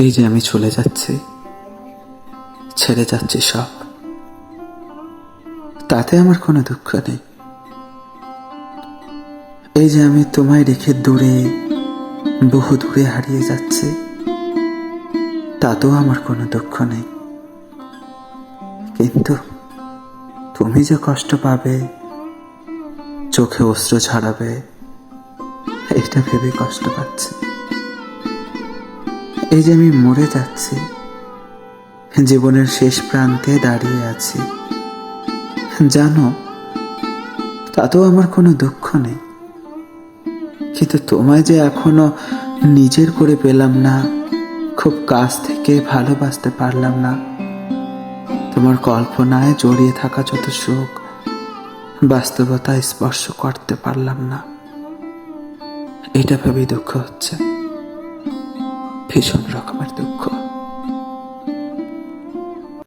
এই যে আমি চলে যাচ্ছি, ছেড়ে যাচ্ছি সব, তাতে আমার কোনো দুঃখ নেই। এই যে আমি তোমায় রেখে দূরে, বহু দূরে হারিয়ে যাচ্ছি, তাতেও আমার কোনো দুঃখ নেই। কিন্তু তুমি যে কষ্ট পাবে, চোখে অশ্রু ছড়াবে, এটা ভেবে কষ্ট পাচ্ছি। এই যে আমি মরে যাচ্ছি, জীবনের শেষ প্রান্তে দাঁড়িয়ে আছি, জানো, তাতেও আমার কোনো দুঃখ নেই। কিন্তু তোমায় যে এখনো নিজের করে পেলাম না, খুব কাছ থেকে ভালোবাসতে পারলাম না, তোমার কল্পনায় জড়িয়ে থাকা যত সুখ, বাস্তবতায় স্পর্শ করতে পারলাম না, এটা ভেবেই দুঃখ হচ্ছে, ভীষণ রকমের দুঃখ।